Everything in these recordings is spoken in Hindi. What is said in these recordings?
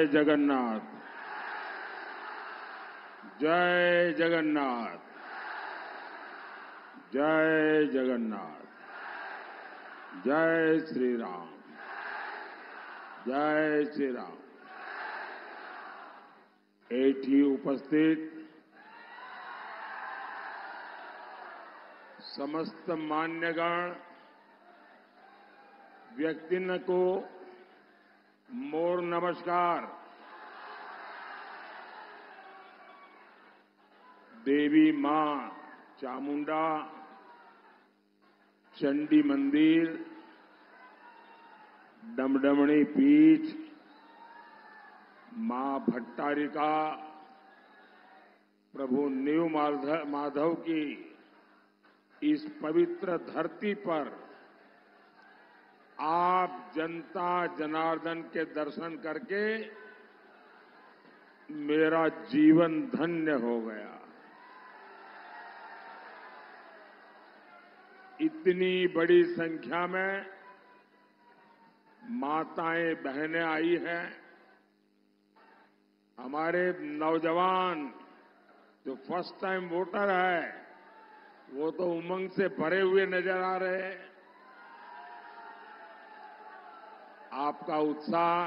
जय जगन्नाथ, जय जगन्नाथ, जय जगन्नाथ, जय श्री राम, जय श्री राम। एठी उपस्थित समस्त मान्यगण व्यक्तिन को मोर नमस्कार। देवी मां चामुंडा, चंडी मंदिर, डमडमणी पीठ, मां भट्टारिका, प्रभु नीव माधव की इस पवित्र धरती पर आप जनता जनार्दन के दर्शन करके मेरा जीवन धन्य हो गया। इतनी बड़ी संख्या में माताएं बहनें आई हैं। हमारे नौजवान जो फर्स्ट टाइम वोटर है वो तो उमंग से भरे हुए नजर आ रहे हैं। आपका उत्साह,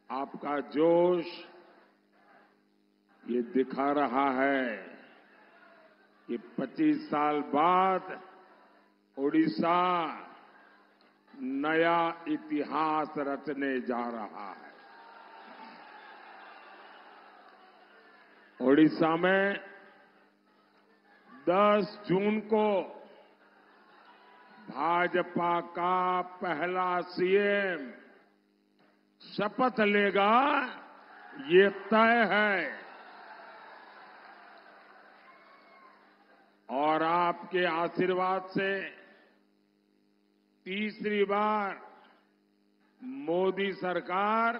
आपका जोश ये दिखा रहा है कि 25 साल बाद ओडिशा नया इतिहास रचने जा रहा है। ओडिशा में 10 जून को भाजपा का पहला सीएम शपथ लेगा, ये तय है। और आपके आशीर्वाद से तीसरी बार मोदी सरकार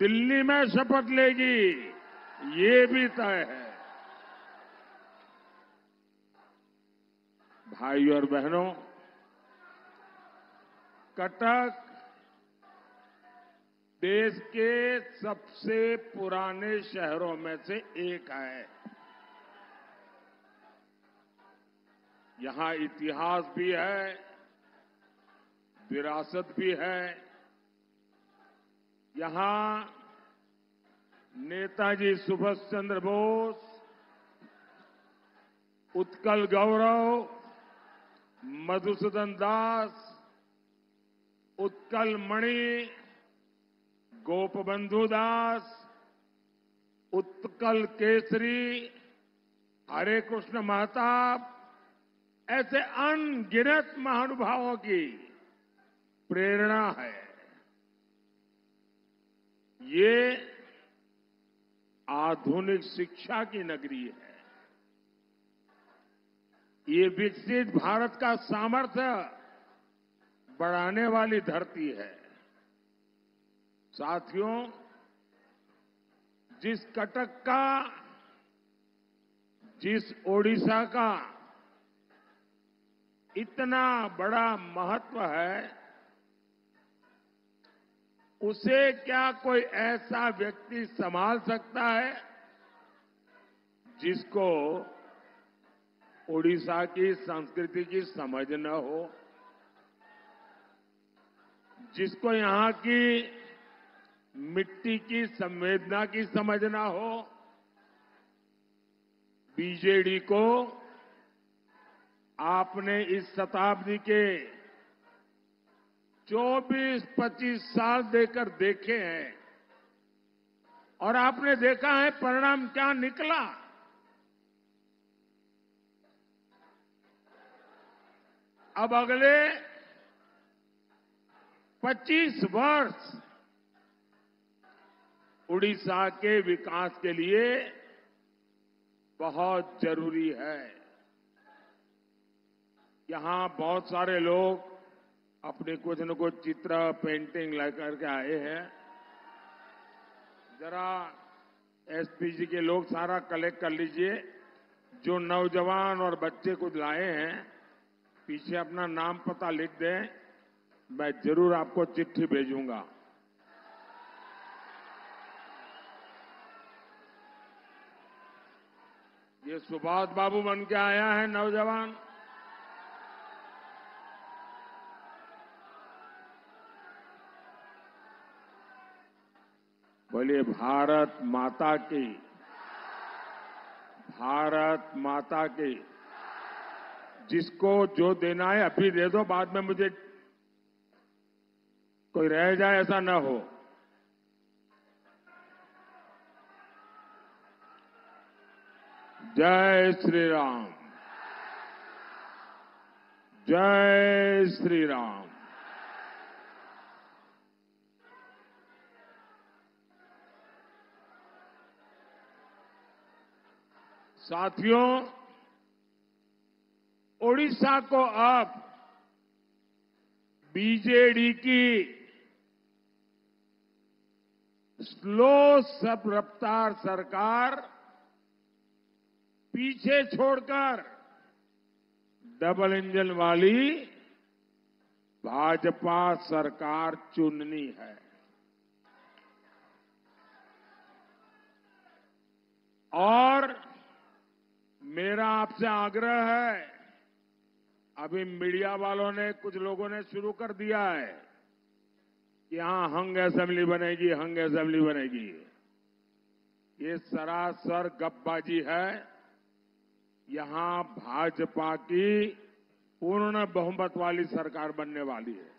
दिल्ली में शपथ लेगी, ये भी तय है। भाइयों और बहनों, कटक देश के सबसे पुराने शहरों में से एक है। यहां इतिहास भी है, विरासत भी है। यहां नेताजी सुभाष चंद्र बोस, उत्कल गौरव, मधुसूदन दास, उत्कल मणि, गोपबंधु दास, उत्कल केसरी, हरे कृष्ण महताब, ऐसे अनगिनत महानुभावों की प्रेरणा है। ये आधुनिक शिक्षा की नगरी है। ये विकसित भारत का सामर्थ्य बढ़ाने वाली धरती है। साथियों, जिस कटक का, जिस ओडिशा का इतना बड़ा महत्व है, उसे क्या कोई ऐसा व्यक्ति संभाल सकता है जिसको ओडिशा की संस्कृति की समझ न हो, जिसको यहां की मिट्टी की संवेदना की समझ न हो। बीजेडी को आपने इस शताब्दी के 24-25 साल देकर देखे हैं और आपने देखा है परिणाम क्या निकला। अब अगले 25 वर्ष उड़ीसा के विकास के लिए बहुत जरूरी है। यहां बहुत सारे लोग अपने कुछ न कुछ चित्र, पेंटिंग लेकर के आए हैं। जरा एसपीजी के लोग सारा कलेक्ट कर लीजिए। जो नौजवान और बच्चे कुछ लाए हैं, पीछे अपना नाम पता लिख दें, मैं जरूर आपको चिट्ठी भेजूंगा। ये सुभाष बाबू बन के आया है नौजवान। बोलिए भारत माता की, भारत माता की। जिसको जो देना है अभी दे दो, बाद में मुझे कोई रह जाए ऐसा न हो। जय श्री राम, जय श्री राम। साथियों, ओडिशा को अब बीजेडी की स्लो सब रफ्तार सरकार पीछे छोड़कर डबल इंजन वाली भाजपा सरकार चुननी है। और मेरा आपसे आग्रह है, अभी मीडिया वालों ने, कुछ लोगों ने शुरू कर दिया है कि यहां हंग असेंबली बनेगी, हंग असेंबली बनेगी। ये सरासर गपबाजी है। यहां भाजपा की पूर्ण बहुमत वाली सरकार बनने वाली है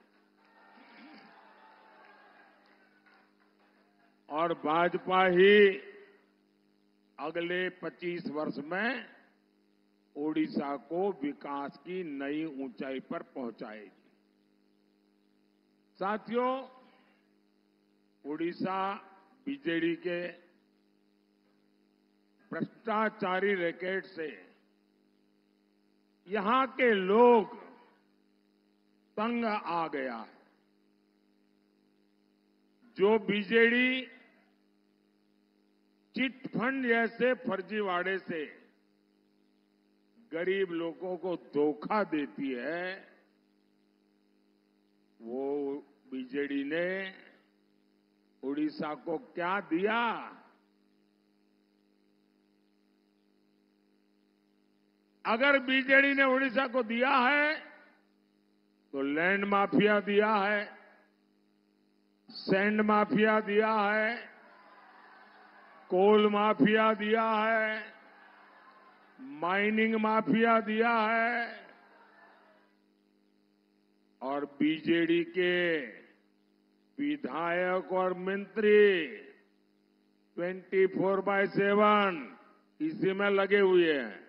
और भाजपा ही अगले 25 वर्ष में ओडिशा को विकास की नई ऊंचाई पर पहुंचाएगी। साथियों, ओडिशा बीजेडी के भ्रष्टाचारी रैकेट से यहां के लोग तंग आ गया है। जो बीजेडी चिट फंड जैसे फर्जीवाड़े से गरीब लोगों को धोखा देती है, वो बीजेडी ने उड़ीसा को क्या दिया? अगर बीजेडी ने उड़ीसा को दिया है तो लैंड माफिया दिया है, सैंड माफिया दिया है, कोल माफिया दिया है, माइनिंग माफिया दिया है और बीजेडी के विधायक और मंत्री 24/7 इसी में लगे हुए हैं।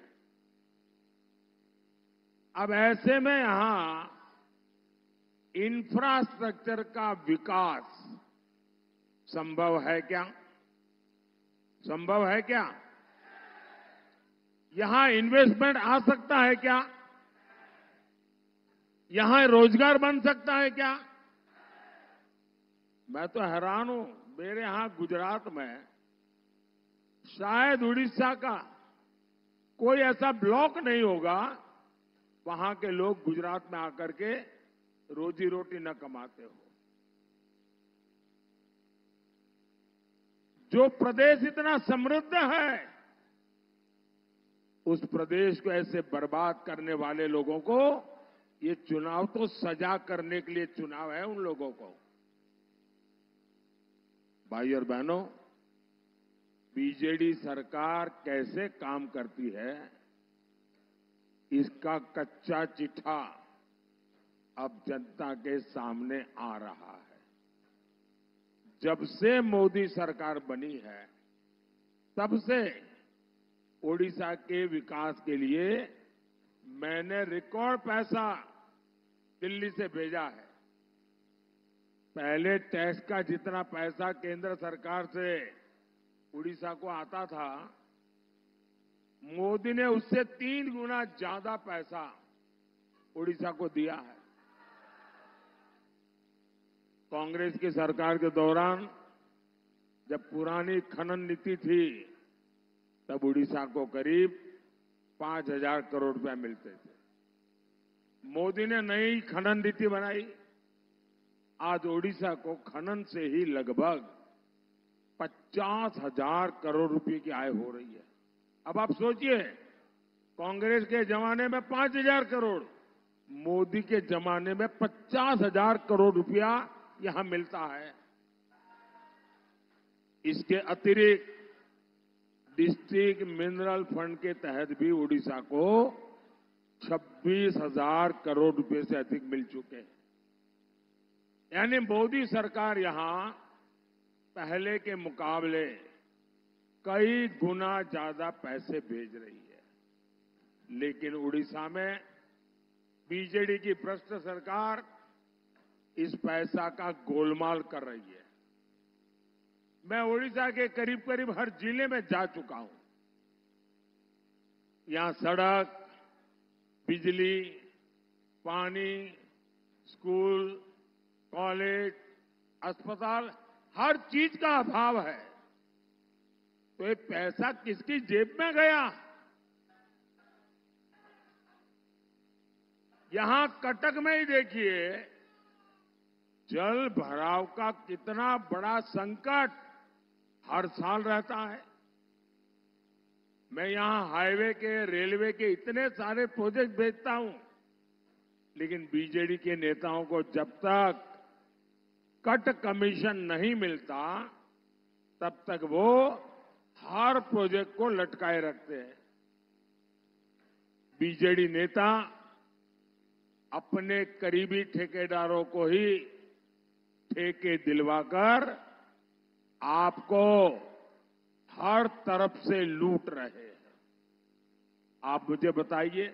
अब ऐसे में यहां इंफ्रास्ट्रक्चर का विकास संभव है क्या? संभव है क्या? यहां इन्वेस्टमेंट आ सकता है क्या? यहां रोजगार बन सकता है क्या? मैं तो हैरान हूं। मेरे यहां गुजरात में शायद उड़ीसा का कोई ऐसा ब्लॉक नहीं होगा वहां के लोग गुजरात में आकर के रोजी रोटी न कमाते हो। जो प्रदेश इतना समृद्ध है, उस प्रदेश को ऐसे बर्बाद करने वाले लोगों को ये चुनाव तो सजा करने के लिए चुनाव है। उन लोगों को, भाई और बहनों, बीजेडी सरकार कैसे काम करती है, इसका कच्चा चिट्ठा अब जनता के सामने आ रहा है। जब से मोदी सरकार बनी है, तब से ओडिशा के विकास के लिए मैंने रिकॉर्ड पैसा दिल्ली से भेजा है। पहले टैक्स का जितना पैसा केंद्र सरकार से उड़ीसा को आता था, मोदी ने उससे 3 गुना ज्यादा पैसा उड़ीसा को दिया है। कांग्रेस की सरकार के दौरान जब पुरानी खनन नीति थी, तब उड़ीसा को करीब 5,000 करोड़ रुपए मिलते थे। मोदी ने नई खनन नीति बनाई। आज ओडिशा को खनन से ही लगभग 50,000 करोड़ रुपए की आय हो रही है। अब आप सोचिए, कांग्रेस के जमाने में 5,000 करोड़, मोदी के जमाने में 50,000 करोड़ रुपया यहां मिलता है। इसके अतिरिक्त डिस्ट्रिक्ट मिनरल फंड के तहत भी उड़ीसा को 26,000 करोड़ रुपए से अधिक मिल चुके हैं। यानी मोदी सरकार यहां पहले के मुकाबले कई गुना ज्यादा पैसे भेज रही है। लेकिन उड़ीसा में बीजेडी की भ्रष्ट सरकार इस पैसा का गोलमाल कर रही है। मैं उड़ीसा के करीब करीब हर जिले में जा चुका हूं। यहां सड़क, बिजली, पानी, स्कूल, कॉलेज, अस्पताल, हर चीज का अभाव है। तो ये पैसा किसकी जेब में गया? यहां कटक में ही देखिए, जल भराव का कितना बड़ा संकट हर साल रहता है। मैं यहां हाईवे के, रेलवे के इतने सारे प्रोजेक्ट भेजता हूं, लेकिन बीजेडी के नेताओं को जब तक कट कमीशन नहीं मिलता, तब तक वो हर प्रोजेक्ट को लटकाए रखते हैं। बीजेडी नेता अपने करीबी ठेकेदारों को ही ठेके दिलवाकर आपको हर तरफ से लूट रहे हैं। आप मुझे बताइए,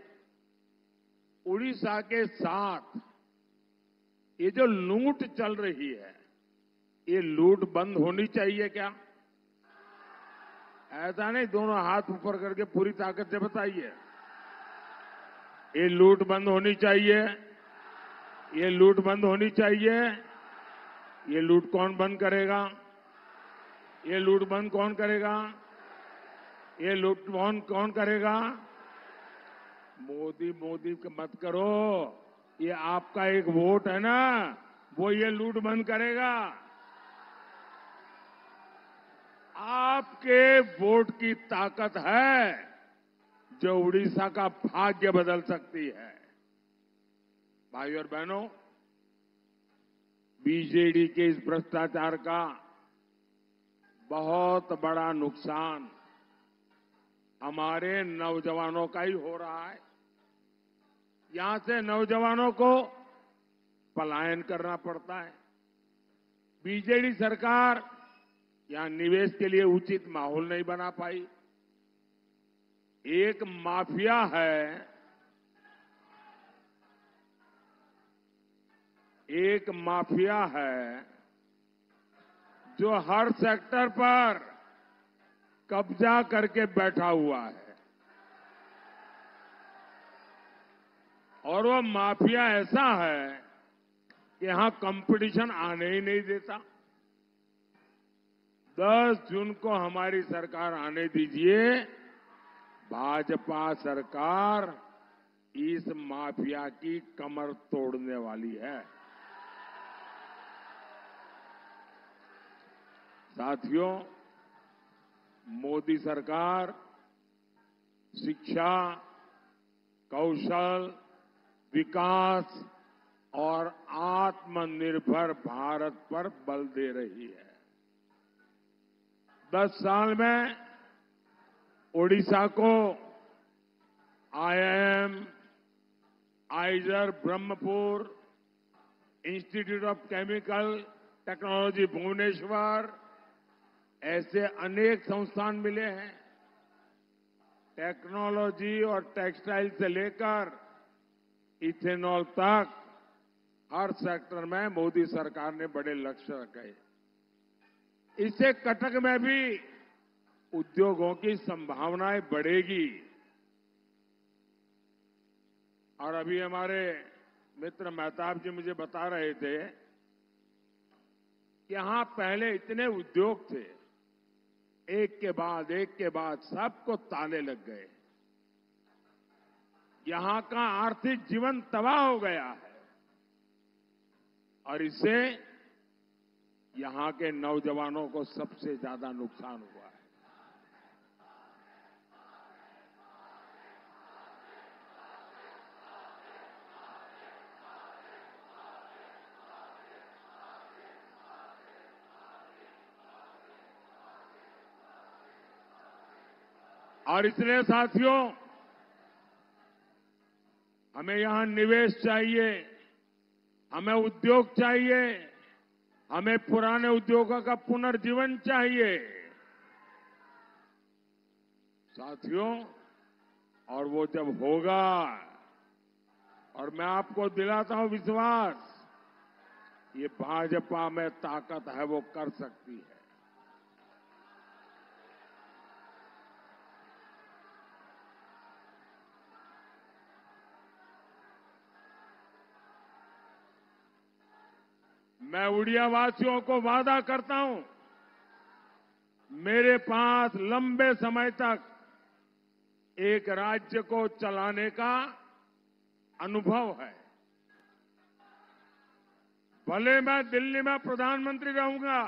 उड़ीसा के साथ ये जो लूट चल रही है, ये लूट बंद होनी चाहिए क्या? ऐसा नहीं दोनों हाथ ऊपर करके पूरी ताकत से बताइए। ये लूट बंद होनी चाहिए, ये लूट बंद होनी चाहिए। ये लूट कौन बंद करेगा? ये लूट बंद कौन करेगा? ये लूट कौन करेगा? मोदी मोदी मत करो, ये आपका एक वोट है ना, वो ये लूट बंद करेगा। आपके वोट की ताकत है जो उड़ीसा का भाग्य बदल सकती है। भाइयों और बहनों, बीजेडी के इस भ्रष्टाचार का बहुत बड़ा नुकसान हमारे नौजवानों का ही हो रहा है। यहां से नौजवानों को पलायन करना पड़ता है। बीजेडी सरकार यहां निवेश के लिए उचित माहौल नहीं बना पाई। एक माफिया है, एक माफिया है जो हर सेक्टर पर कब्जा करके बैठा हुआ है, और वो माफिया ऐसा है कि यहां कंपटीशन आने ही नहीं देता। 10 जून को हमारी सरकार आने दीजिए, भाजपा सरकार इस माफिया की कमर तोड़ने वाली है। साथियों, मोदी सरकार शिक्षा, कौशल, विकास और आत्मनिर्भर भारत पर बल दे रही है। 10 साल में ओडिशा को IIM, IISER Brahmapur, institute of chemical technology Bhubaneswar, ऐसे अनेक संस्थान मिले हैं। टेक्नोलॉजी और टेक्सटाइल से लेकर इथेनॉल तक हर सेक्टर में मोदी सरकार ने बड़े लक्ष्य रखे। इससे कटक में भी उद्योगों की संभावनाएं बढ़ेगी। और अभी हमारे मित्र मेहताब जी मुझे बता रहे थे कि यहां पहले इतने उद्योग थे, एक के बाद सबको ताले लग गए। यहां का आर्थिक जीवन तबाह हो गया है, और इससे यहां के नौजवानों को सबसे ज्यादा नुकसान हुआ है। और इसलिए साथियों, हमें यहां निवेश चाहिए, हमें उद्योग चाहिए, हमें पुराने उद्योगों का पुनर्जीवन चाहिए साथियों। और वो जब होगा, और मैं आपको दिलाता हूं विश्वास, ये भाजपा में ताकत है, वो कर सकती है। मैं उड़िया वासियों को वादा करता हूं, मेरे पास लंबे समय तक एक राज्य को चलाने का अनुभव है। भले मैं दिल्ली में प्रधानमंत्री रहूंगा,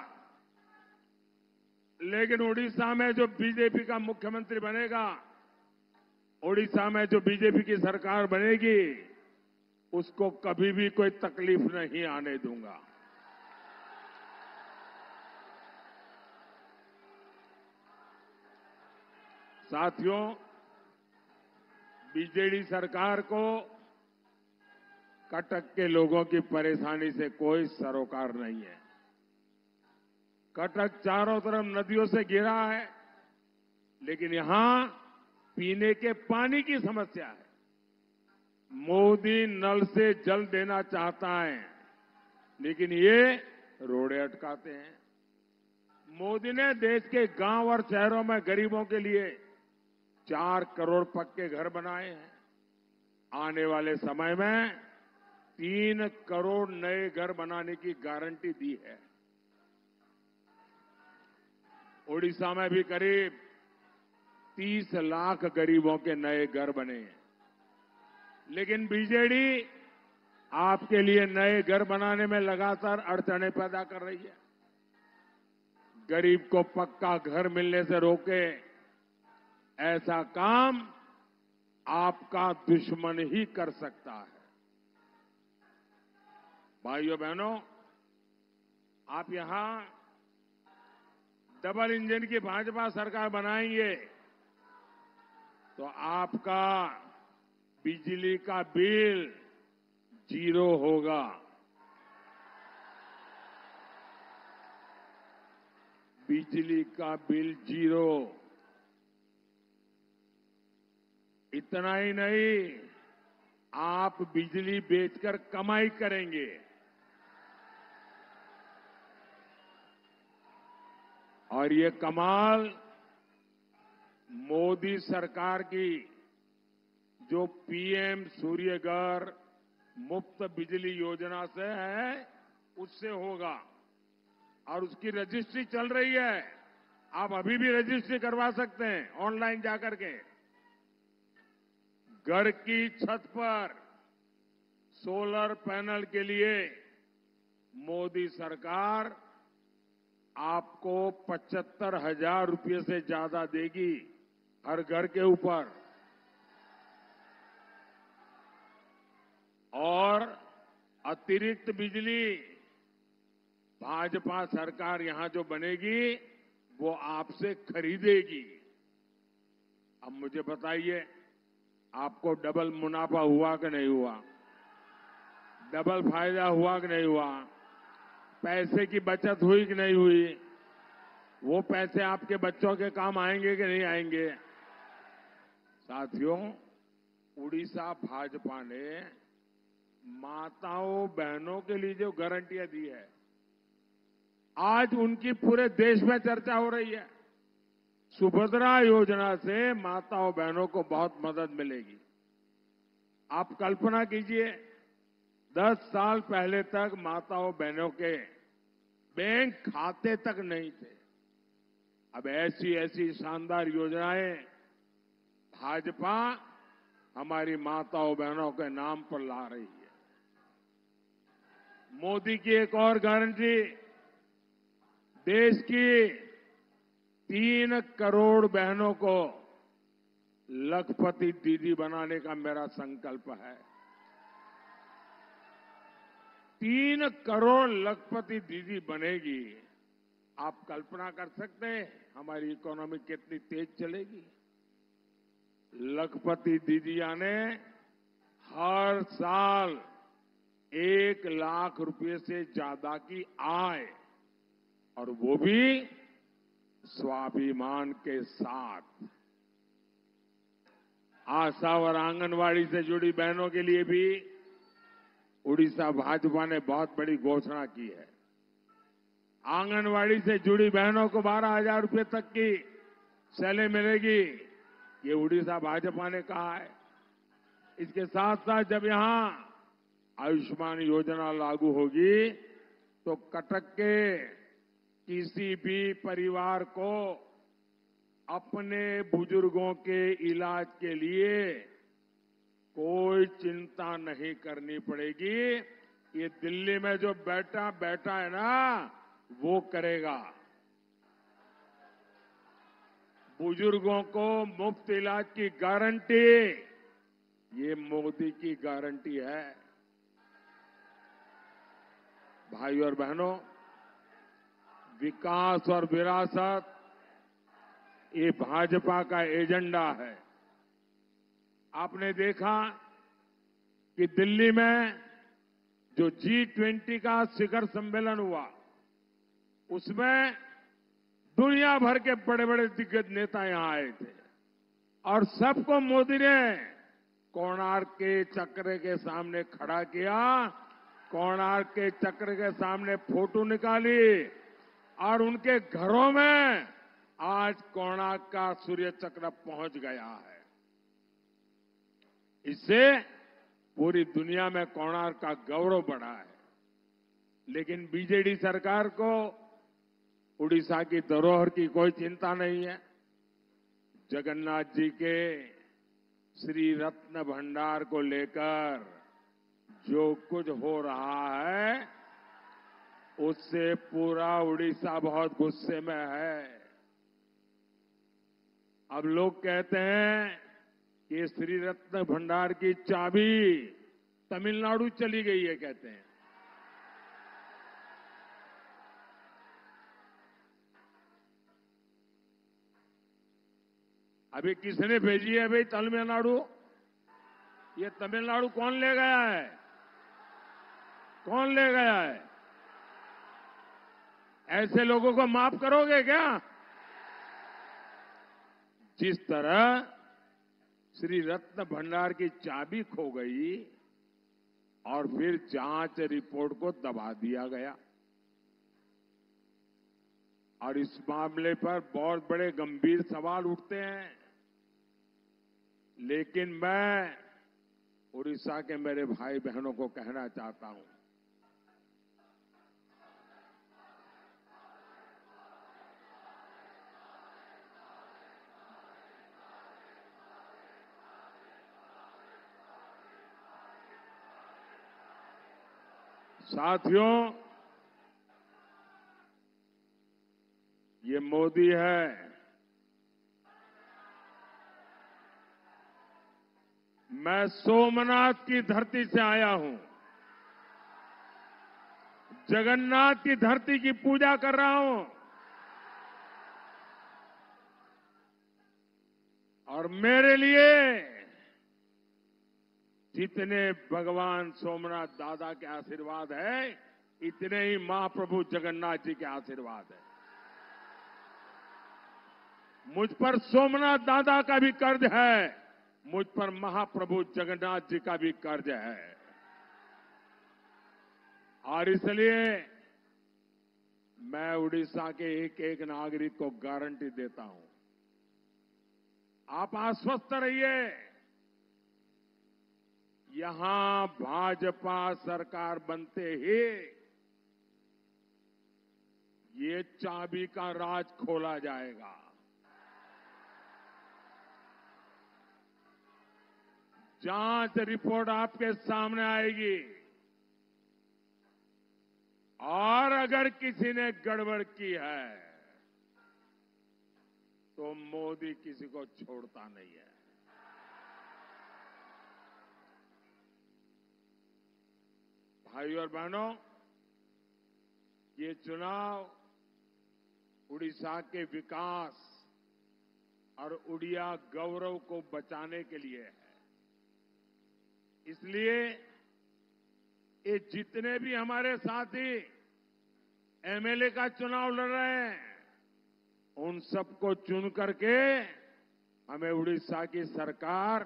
लेकिन उड़ीसा में जो बीजेपी का मुख्यमंत्री बनेगा, उड़ीसा में जो बीजेपी की सरकार बनेगी, उसको कभी भी कोई तकलीफ नहीं आने दूंगा। साथियों, बीजेडी सरकार को कटक के लोगों की परेशानी से कोई सरोकार नहीं है। कटक चारों तरफ नदियों से घिरा है, लेकिन यहां पीने के पानी की समस्या है। मोदी नल से जल देना चाहता है, लेकिन ये रोड़े अटकाते हैं। मोदी ने देश के गांव और शहरों में गरीबों के लिए 4 करोड़ पक्के घर बनाए हैं। आने वाले समय में 3 करोड़ नए घर बनाने की गारंटी दी है। ओडिशा में भी करीब 30 लाख गरीबों के नए घर बने हैं। लेकिन बीजेडी आपके लिए नए घर बनाने में लगातार अड़चनें पैदा कर रही है। गरीब को पक्का घर मिलने से रोके, ऐसा काम आपका दुश्मन ही कर सकता है। भाइयों बहनों, आप यहां डबल इंजन की भाजपा सरकार बनाएंगे तो आपका बिजली का बिल 0 होगा। बिजली का बिल 0। इतना ही नहीं, आप बिजली बेचकर कमाई करेंगे। और ये कमाल मोदी सरकार की जो पीएम सूर्यघर मुफ्त बिजली योजना से है, उससे होगा। और उसकी रजिस्ट्री चल रही है। आप अभी भी रजिस्ट्री करवा सकते हैं ऑनलाइन जाकर के। घर की छत पर सोलर पैनल के लिए मोदी सरकार आपको 75,000 रुपये से ज्यादा देगी हर घर के ऊपर। और अतिरिक्त बिजली भाजपा सरकार यहां जो बनेगी, वो आपसे खरीदेगी। अब मुझे बताइए, आपको डबल मुनाफा हुआ कि नहीं हुआ? डबल फायदा हुआ कि नहीं हुआ? पैसे की बचत हुई कि नहीं हुई? वो पैसे आपके बच्चों के काम आएंगे कि नहीं आएंगे? साथियों, उड़ीसा भाजपा ने माताओं बहनों के लिए जो गारंटियां दी है, आज उनकी पूरे देश में चर्चा हो रही है। सुभद्रा योजना से माताओं बहनों को बहुत मदद मिलेगी। आप कल्पना कीजिए, 10 साल पहले तक माताओं बहनों के बैंक खाते तक नहीं थे। अब ऐसी ऐसी शानदार योजनाएं भाजपा हमारी माताओं बहनों के नाम पर ला रही है। मोदी की एक और गारंटी, देश की 3 करोड़ बहनों को लखपति दीदी बनाने का मेरा संकल्प है। 3 करोड़ लखपति दीदी बनेगी। आप कल्पना कर सकते हैं हमारी इकोनॉमी कितनी तेज चलेगी। लखपति दीदिया ने हर साल 1 लाख रुपए से ज्यादा की आय, और वो भी स्वाभिमान के साथ। आशा और आंगनवाड़ी से जुड़ी बहनों के लिए भी उड़ीसा भाजपा ने बहुत बड़ी घोषणा की है। आंगनवाड़ी से जुड़ी बहनों को 12,000 रुपए तक की सैलरी मिलेगी, ये उड़ीसा भाजपा ने कहा है। इसके साथ साथ जब यहां आयुष्मान योजना लागू होगी तो कटक के किसी भी परिवार को अपने बुजुर्गों के इलाज के लिए कोई चिंता नहीं करनी पड़ेगी। ये दिल्ली में जो बैठा है ना, वो करेगा। बुजुर्गों को मुफ्त इलाज की गारंटी, ये मोदी की गारंटी है। भाइयों और बहनों, विकास और विरासत ये भाजपा का एजेंडा है। आपने देखा कि दिल्ली में जो G20 का शिखर सम्मेलन हुआ, उसमें दुनिया भर के बड़े बड़े दिग्गज नेता यहां आए थे, और सबको मोदी ने कोणार्क के चक्र के सामने खड़ा किया, कोणार्क के चक्र के सामने फोटो निकाली, और उनके घरों में आज कोणार्क का सूर्य चक्र पहुंच गया है। इससे पूरी दुनिया में कोणार्क का गौरव बढ़ा है। लेकिन बीजेडी सरकार को उड़ीसा की धरोहर की कोई चिंता नहीं है। जगन्नाथ जी के श्री रत्न भंडार को लेकर जो कुछ हो रहा है, उससे पूरा उड़ीसा बहुत गुस्से में है। अब लोग कहते हैं कि श्री रत्न भंडार की चाबी तमिलनाडु चली गई है, कहते हैं। अभी किसने भेजी है भाई तमिलनाडु? ये तमिलनाडु कौन ले गया है? कौन ले गया है? ऐसे लोगों को माफ करोगे क्या? जिस तरह श्री रत्न भंडार की चाबी खो गई और फिर जांच रिपोर्ट को दबा दिया गया, और इस मामले पर बहुत बड़े गंभीर सवाल उठते हैं। लेकिन मैं उड़ीसा के मेरे भाई बहनों को कहना चाहता हूं, साथियों, ये मोदी है। मैं सोमनाथ की धरती से आया हूं, जगन्नाथ की धरती की पूजा कर रहा हूं, और मेरे लिए जितने भगवान सोमनाथ दादा के आशीर्वाद है, इतने ही महाप्रभु जगन्नाथ जी के आशीर्वाद है। मुझ पर सोमनाथ दादा का भी कर्ज है, मुझ पर महाप्रभु जगन्नाथ जी का भी कर्ज है, और इसलिए मैं उड़ीसा के एक एक नागरिक को गारंटी देता हूं, आप आश्वस्त रहिए, यहां भाजपा सरकार बनते ही ये चाबी का राज खोला जाएगा। जांच रिपोर्ट आपके सामने आएगी, और अगर किसी ने गड़बड़ की है तो मोदी किसी को छोड़ता नहीं है। भाइयों और बहनों, ये चुनाव उड़ीसा के विकास और उड़िया गौरव को बचाने के लिए है। इसलिए ये जितने भी हमारे साथी एमएलए का चुनाव लड़ रहे हैं, उन सबको चुन करके हमें उड़ीसा की सरकार,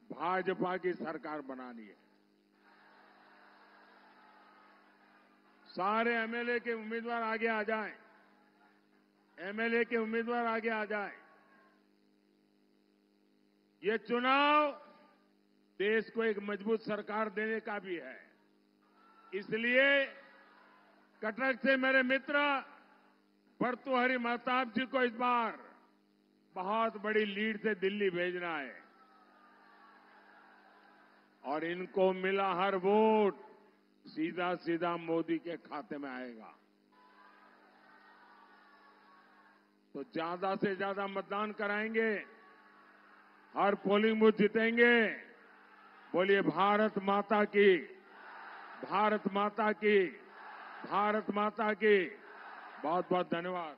भाजपा की सरकार बनानी है। सारे एमएलए के उम्मीदवार आगे आ जाएं, एमएलए के उम्मीदवार आगे आ जाएं। ये चुनाव देश को एक मजबूत सरकार देने का भी है। इसलिए कटक से मेरे मित्र भर्तृहरि महताब जी को इस बार बहुत बड़ी लीड से दिल्ली भेजना है और इनको मिला हर वोट सीधा सीधा मोदी के खाते में आएगा। तो ज्यादा से ज्यादा मतदान कराएंगे, हर पोलिंग बूथ जीतेंगे। बोलिए भारत माता की, भारत माता की, भारत माता की। बहुत बहुत धन्यवाद।